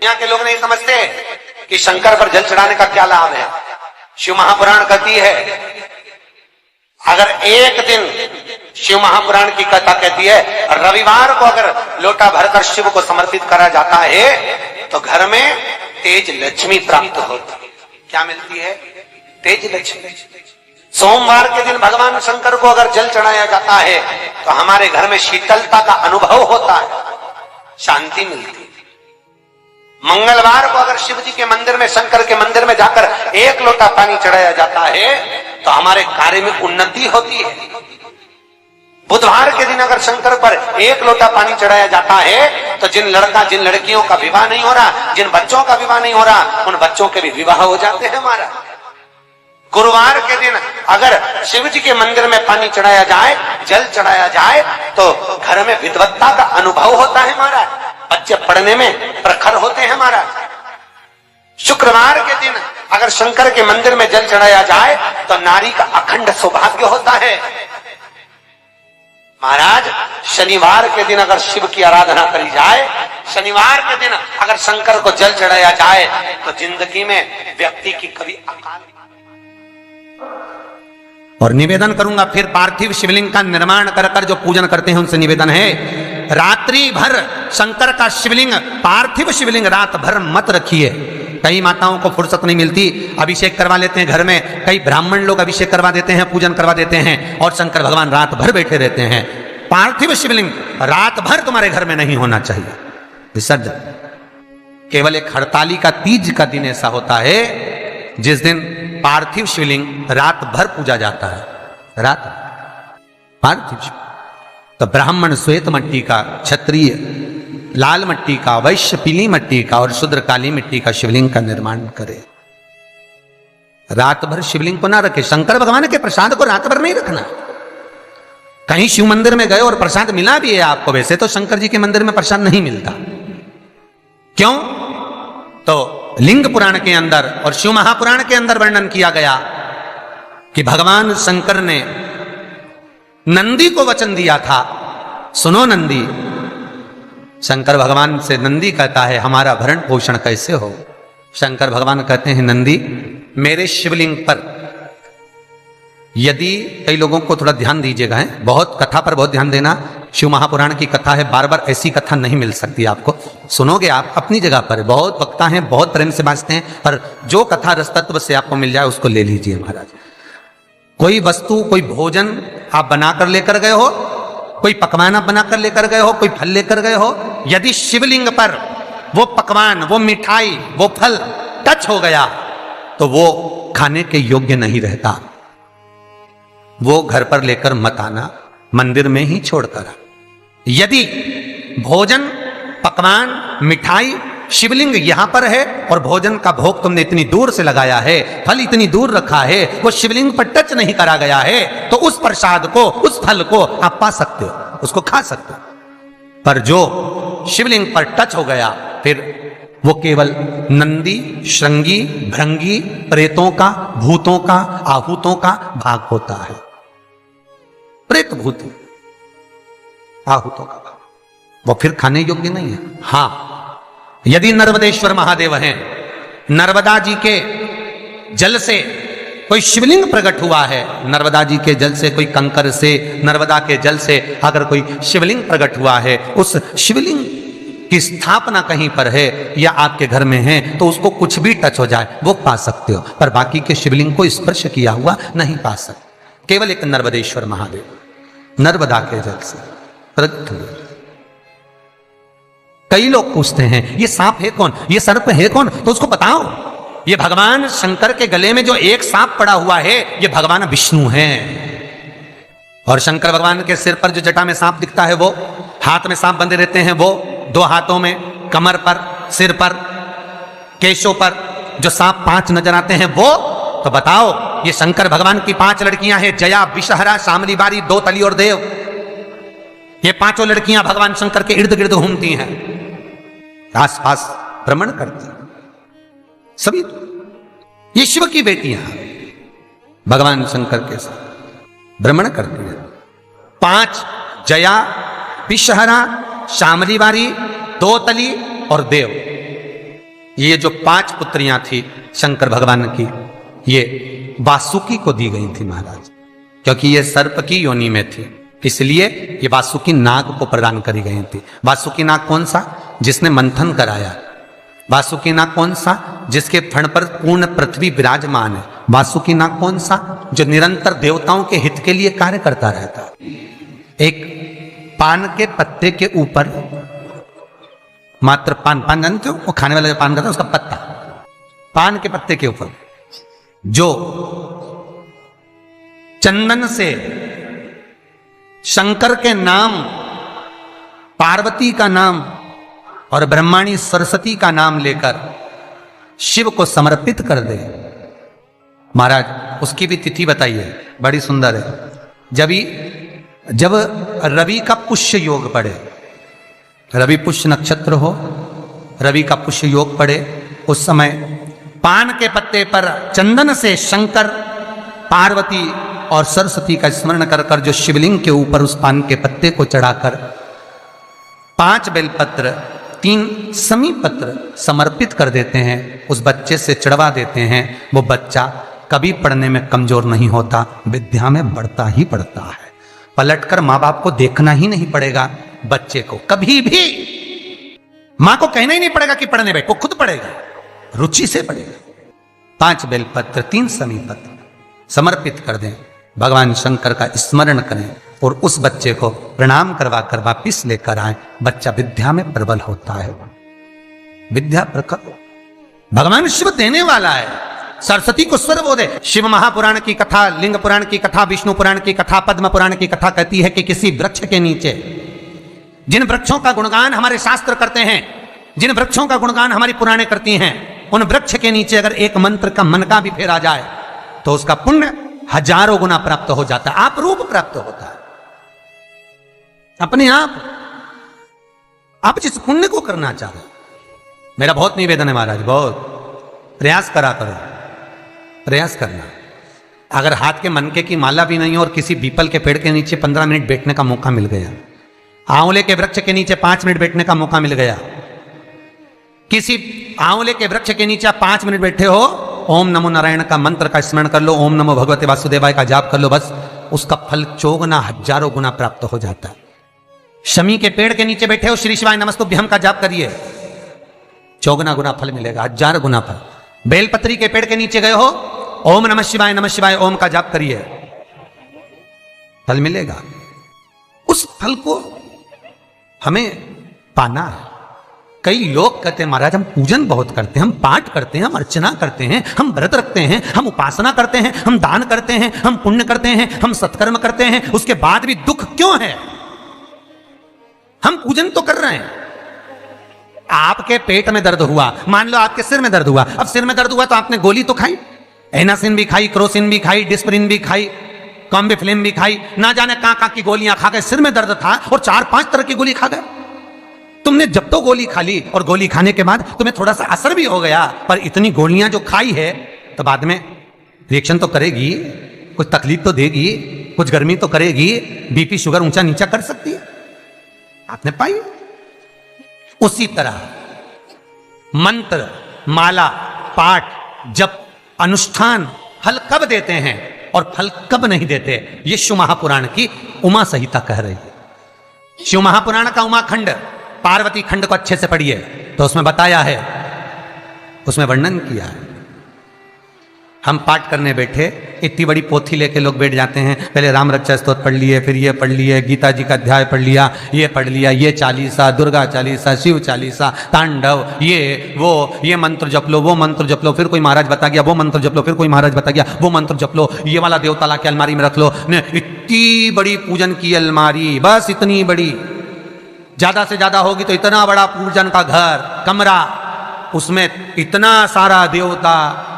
यहाँ के लोग नहीं समझते कि शंकर पर जल चढ़ाने का क्या लाभ है। शिव महापुराण कहती है, अगर एक दिन शिव महापुराण की कथा कहती है रविवार को अगर लोटा भरकर शिव को समर्पित करा जाता है तो घर में तेज लक्ष्मी प्राप्त होती है। क्या मिलती है? तेज लक्ष्मी। सोमवार के दिन भगवान शंकर को अगर जल चढ़ाया जाता है तो हमारे घर में शीतलता का अनुभव होता है, शांति मिलती है। मंगलवार को अगर शिव जी के मंदिर में, शंकर के मंदिर में जाकर एक लोटा पानी चढ़ाया जाता है तो हमारे कार्य में उन्नति होती है। बुधवार के दिन अगर शंकर पर एक लोटा पानी चढ़ाया जाता है तो जिन लड़कियों का विवाह नहीं हो रहा, जिन बच्चों का विवाह नहीं हो रहा, उन बच्चों के भी विवाह हो जाते हैं हमारा। गुरुवार के दिन अगर शिव जी के मंदिर में पानी चढ़ाया जाए, जल चढ़ाया जाए तो घर में विद्वत्ता का अनुभव होता है हमारा, बच्चे पढ़ने में प्रखर होते हैं हमारा। शुक्रवार के दिन अगर शंकर के मंदिर में जल चढ़ाया जाए तो नारी का अखंड सौभाग्य होता है। महाराज, शनिवार के दिन अगर शिव की आराधना करी जाए, शनिवार के दिन अगर शंकर को जल चढ़ाया जाए तो जिंदगी में व्यक्ति की कभी अकाल। और निवेदन करूंगा फिर, पार्थिव शिवलिंग का निर्माण कर कर जो पूजन करते हैं उनसे निवेदन है, रात्रि भर शंकर का शिवलिंग, पार्थिव शिवलिंग रात भर मत रखिए। कई माताओं को फुर्सत नहीं मिलती, अभिषेक करवा लेते हैं घर में, कई ब्राह्मण लोग अभिषेक करवा देते हैं, पूजन करवा देते हैं और शंकर भगवान रात भर बैठे रहते हैं। पार्थिव शिवलिंग रात भर तुम्हारे घर में नहीं होना चाहिए विसर्जन। केवल एक हड़ताली का तीज का दिन ऐसा होता है जिस दिन पार्थिव शिवलिंग रात भर पूजा जाता है। रात पार्थिव तो ब्राह्मण श्वेत मट्टी का, क्षत्रिय लाल मट्टी का, वैश्य पीली मट्टी का और शूद्र काली मिट्टी का शिवलिंग का निर्माण करे। रात भर शिवलिंग को ना रखे। शंकर भगवान के प्रसाद को रात भर नहीं रखना। कहीं शिव मंदिर में गए और प्रसाद मिला भी है आपको, वैसे तो शंकर जी के मंदिर में प्रसाद नहीं मिलता। क्यों? तो लिंग पुराण के अंदर और शिव महापुराण के अंदर वर्णन किया गया कि भगवान शंकर ने नंदी को वचन दिया था, सुनो नंदी। शंकर भगवान से नंदी कहता है हमारा भरण पोषण कैसे हो? शंकर भगवान कहते हैं नंदी, मेरे शिवलिंग पर यदि, कई लोगों को थोड़ा ध्यान दीजिएगा, है बहुत कथा पर बहुत ध्यान देना। शिव महापुराण की कथा है, बार बार ऐसी कथा नहीं मिल सकती आपको। सुनोगे आप अपनी जगह पर, बहुत वक्ता हैं, बहुत प्रेम से बांचते हैं, पर जो कथा रस तत्व से आपको मिल जाए उसको ले लीजिए महाराज। कोई वस्तु, कोई भोजन आप बनाकर लेकर गए हो, कोई पकवान आप बनाकर लेकर गए हो, कोई फल लेकर गए हो, यदि शिवलिंग पर वो पकवान, वो मिठाई, वो फल टच हो गया तो वो खाने के योग्य नहीं रहता। वो घर पर लेकर मत आना, मंदिर में ही छोड़कर। यदि भोजन, पकवान, मिठाई, शिवलिंग यहां पर है और भोजन का भोग तुमने इतनी दूर से लगाया है, फल इतनी दूर रखा है, वो शिवलिंग पर टच नहीं करा गया है, तो उस प्रसाद को, उस फल को आप पा सकते हो, उसको खा सकते हो। पर जो शिवलिंग पर टच हो गया फिर वो केवल नंदी, श्रृंगी, भृंगी, प्रेतों का, भूतों का, आहूतों का भाग होता है। प्रेत भूत आहूतों का भाग, वो फिर खाने योग्य नहीं है। हां, यदि नर्मदेश्वर महादेव हैं, नर्मदा जी के जल से कोई शिवलिंग प्रकट हुआ है, नर्मदा जी के जल से, कोई कंकर से, नर्मदा के जल से अगर कोई शिवलिंग प्रकट हुआ है, उस शिवलिंग की स्थापना कहीं पर है या आपके घर में है तो उसको कुछ भी टच हो जाए वो पा सकते हो, पर बाकी के शिवलिंग को स्पर्श किया हुआ नहीं पा सकते। केवल एक नर्मदेश्वर महादेव नर्मदा के जल से प्रकट हुए। कई लोग पूछते हैं ये सांप है कौन, ये सर्प है कौन, तो उसको बताओ ये भगवान शंकर के गले में जो एक सांप पड़ा हुआ है ये भगवान विष्णु हैं। और शंकर भगवान के सिर पर जो जटा में सांप दिखता है, वो हाथ में सांप बंधे रहते हैं, वो दो हाथों में, कमर पर, सिर पर, केशों पर जो सांप 5 नजर आते हैं वो, तो बताओ ये शंकर भगवान की 5 लड़कियां हैं, जया, विषहरा, शामली बारी, दो तली और देव। ये 5 लड़कियां भगवान शंकर के इर्द गिर्द घूमती हैं, आस पास भ्रमण करती, सभी ये शिव की बेटियां भगवान शंकर के साथ भ्रमण करती हैं। 5 जया, विषहरा, शामली बारी, दो तली और देव, ये जो 5 पुत्रियां थी शंकर भगवान की, ये वासुकी को दी गई थी महाराज, क्योंकि ये सर्प की योनि में थी, इसलिए ये वासुकी नाग को प्रदान करी गई थी। वासुकी नाग कौन सा? जिसने मंथन कराया। वासुकी नाग कौन सा? जिसके फण पर पूर्ण पृथ्वी विराजमान है। वासुकी नाग कौन सा? जो निरंतर देवताओं के हित के लिए कार्य करता रहता। एक पान के पत्ते के ऊपर, मात्र पान जानते हो, वो खाने वाला जो पान करता है उसका पत्ता, पान के पत्ते के ऊपर जो चंदन से शंकर के नाम, पार्वती का नाम और ब्रह्माणी सरस्वती का नाम लेकर शिव को समर्पित कर दे महाराज, उसकी भी तिथि बताइए, बड़ी सुंदर है। जब रवि का पुष्य योग पड़े, रवि पुष्य नक्षत्र हो, रवि का पुष्य योग पड़े, उस समय पान के पत्ते पर चंदन से शंकर, पार्वती और सरस्वती का स्मरण कर कर जो शिवलिंग के ऊपर उस पान के पत्ते को चढ़ाकर 5 बेलपत्र, 3 समी पत्र समर्पित कर देते हैं, उस बच्चे से चढ़वा देते हैं, वो बच्चा कभी पढ़ने में कमजोर नहीं होता, विद्या में बढ़ता ही बढ़ता है। पलटकर माँ बाप को देखना ही नहीं पड़ेगा, बच्चे को कभी भी माँ को कहना ही नहीं पड़ेगा कि पढ़ने बैठ, वो खुद पढ़ेगा, रुचि से पढ़ेगा। 5 बेलपत्र, 3 समी पत्र समर्पित कर दें, भगवान शंकर का स्मरण करें और उस बच्चे को प्रणाम करवा कर वापिस लेकर आए। बच्चा विद्या में प्रबल होता है, विद्या प्रखर, भगवान शिव देने वाला है। सरस्वती को स्वर बोधे। शिव महापुराण की कथा, लिंग पुराण की कथा, विष्णु पुराण की कथा, पद्म पुराण की कथा कहती है कि किसी वृक्ष के नीचे, जिन वृक्षों का गुणगान हमारे शास्त्र करते हैं, जिन वृक्षों का गुणगान हमारी पुराणे करती हैं, उन वृक्ष के नीचे अगर एक मंत्र का मनका भी फेरा जाए तो उसका पुण्य हजारों गुना प्राप्त हो जाता है, आप रूप प्राप्त होता है। अपने आप जिस पुण्य को करना चाहो, मेरा बहुत निवेदन है महाराज, बहुत प्रयास करा करो, प्रयास करना। अगर हाथ के मनके की माला भी नहीं हो और किसी पीपल के पेड़ के नीचे 15 मिनट बैठने का मौका मिल गया, आंवले के वृक्ष के नीचे 5 मिनट बैठने का मौका मिल गया, किसी आंवले के वृक्ष के नीचे 5 मिनट बैठे हो, ओम नमो नारायण का मंत्र का स्मरण कर लो, ओम नमो भगवते वासुदेवाय का जाप कर लो, बस उसका फल चौगुना हजारों गुना प्राप्त हो जाता है। शमी के पेड़ के नीचे बैठे हो, श्री शिवाय नमस्तुभ्यम का जाप करिए, चौगुना गुना फल मिलेगा, 1000 गुना फल। बेलपत्री के पेड़ के नीचे गए हो, ओम नमः शिवाय ओम का जाप करिए, फल मिलेगा। उस फल को हमें पाना है। कई लोग कहते हैं महाराज हम पूजन बहुत करते हैं, हम पाठ करते हैं, हम अर्चना करते हैं, हम व्रत रखते हैं, हम उपासना करते हैं, हम दान करते हैं, हम पुण्य करते हैं, हम सत्कर्म करते हैं, उसके बाद भी दुख क्यों है? हम पूजन तो कर रहे हैं, आपके पेट में दर्द हुआ, मान लो आपके सिर में दर्द हुआ, अब सिर में दर्द हुआ तो आपने गोली तो खाई, एनासिन भी खाई, क्रोसिन भी खाई, डिस्प्रिन भी खाई, कॉम्बिफ्लेम भी खाई, ना जाने कहां की गोलियां खा गए, सिर में दर्द था और 4-5 तरह की गोली खा गए। तुमने जब तो गोली खा ली और गोली खाने के बाद तुम्हें थोड़ा सा असर भी हो गया, पर इतनी गोलियां जो खाई है तो बाद में रिएक्शन तो करेगी, कुछ तकलीफ तो देगी, कुछ गर्मी तो करेगी, बीपी शुगर ऊंचा नीचा कर सकती है, आपने पाई। उसी तरह मंत्र, माला, पाठ, जप, अनुष्ठान फल कब देते हैं और फल कब नहीं देते, ये शिव महापुराण की उमा संहिता कह रही है। शिव महापुराण का उमा खंड, पार्वती खंड को अच्छे से पढ़िए तो उसमें बताया है, उसमें वर्णन किया है। हम पाठ करने बैठे, इतनी बड़ी पोथी लेके लोग बैठ जाते हैं, पहले राम रक्षा स्तोत्र पढ़ लिए, फिर ये पढ़ लिए, गीता जी का अध्याय पढ़ लिया, ये पढ़ लिया, ये चालीसा, दुर्गा चालीसा, शिव चालीसा, तांडव, ये वो, ये मंत्र जप लो, वो मंत्र जप लो, फिर कोई महाराज बता गया वो मंत्र जप लो, फिर कोई महाराज बता गया वो मंत्र जप लो, ये वाला देवता ला के अलमारी में रख लो। इतनी बड़ी पूजन की अलमारी, बस इतनी बड़ी, ज्यादा से ज्यादा होगी तो इतना बड़ा पूजन का घर, कमरा, उसमें इतना सारा देवता।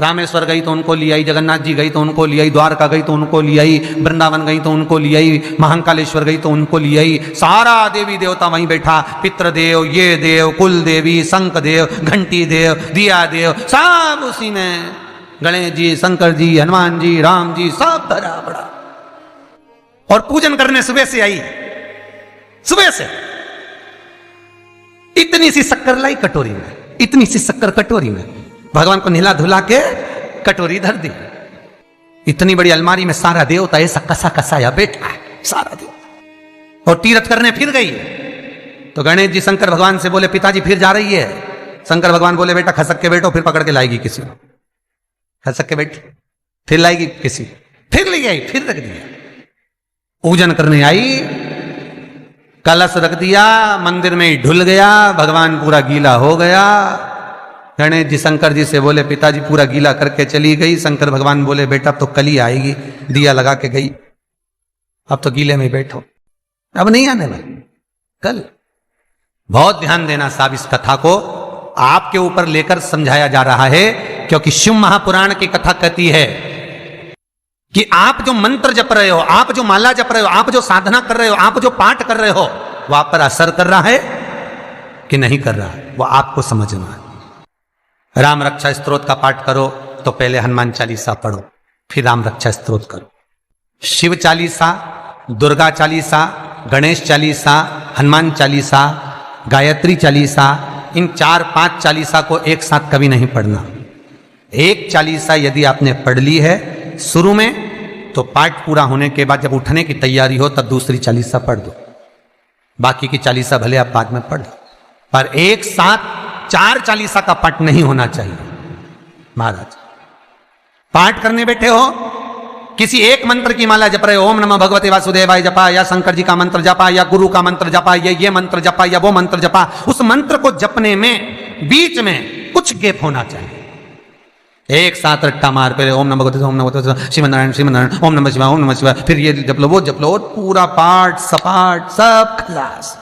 रामेश्वर गई तो उनको ले आई, जगन्नाथ जी गई तो उनको ले आई, द्वारका गई तो उनको ले आई, वृंदावन गई तो उनको ले आई, महाकालेश्वर गई तो उनको ले आई, सारा देवी देवता वहीं बैठा, पितृदेव, ये देव, कुल देवी, शंख देव, घंटी देव, दिया देव, सब उसी में, गणेश जी, शंकर जी, हनुमान जी, राम जी, सब भरा पड़ा। और पूजन करने सुबह से आई, सुबह से इतनी सी शक्कर लाई कटोरी में, इतनी सी शक्कर कटोरी में, भगवान को नहला धुला के कटोरी धर दी। इतनी बड़ी अलमारी में सारा देवता ऐसा कसा कसाया बैठा है, सारा देवता। और तीर्थ करने फिर गई तो गणेश जी शंकर भगवान से बोले पिताजी फिर जा रही है। शंकर भगवान बोले बेटा खसक के बैठो, फिर पकड़ के लाएगी किसी को। खसक के बैठ, फिर लाएगी किसी, फिर ले आई, फिर रख दिया। पूजन करने आई, कलश रख दिया, मंदिर में ही ढुल गया, भगवान पूरा गीला हो गया। गणेश जी शंकर जी से बोले पिताजी पूरा गीला करके चली गई। शंकर भगवान बोले बेटा अब तो कल ही आएगी, दिया लगा के गई, अब तो गीले में बैठो, अब नहीं आने वाली, कल। बहुत ध्यान देना साहब, इस कथा को आपके ऊपर लेकर समझाया जा रहा है, क्योंकि शिव महापुराण की कथा कहती है कि आप जो मंत्र जप रहे हो, आप जो माला जप रहे हो, आप जो साधना कर रहे हो, आप जो पाठ कर रहे हो, वो आप पर असर कर रहा है कि नहीं कर रहा है, वो आपको समझना है। राम रक्षा स्तोत्र का पाठ करो तो पहले हनुमान चालीसा पढ़ो, फिर राम रक्षा स्तोत्र करो। शिव चालीसा, दुर्गा चालीसा, गणेश चालीसा, हनुमान चालीसा, गायत्री चालीसा, इन 4-5 चालीसा को एक साथ कभी नहीं पढ़ना। एक चालीसा यदि आपने पढ़ ली है शुरू में, तो पाठ पूरा होने के बाद जब उठने की तैयारी हो तब दूसरी चालीसा पढ़ दो। बाकी की चालीसा भले आप बाद में पढ़ लो, पर एक साथ 4 चालीसा का पाठ नहीं होना चाहिए। महाराज पाठ करने बैठे हो, किसी एक मंत्र की माला जप रहे हो, ओम नमः भगवते वासुदेवाय जपा, या शंकर जी का मंत्र जपा, या गुरु का मंत्र जपा, या ये मंत्र जपा, या वो मंत्र जपा, उस मंत्र को जपने में बीच में कुछ गैप होना चाहिए। एक साथ रट्टा मार पहले ओम नमः भगवते, ओम नमः भगवते, श्रीमन्नारायण श्रीमन्नारायण, ओम नमः शिवाय, ओम नमः शिवाय, फिर ये जप लो वो जप लो, पूरा पाठ सपाट सब खलास।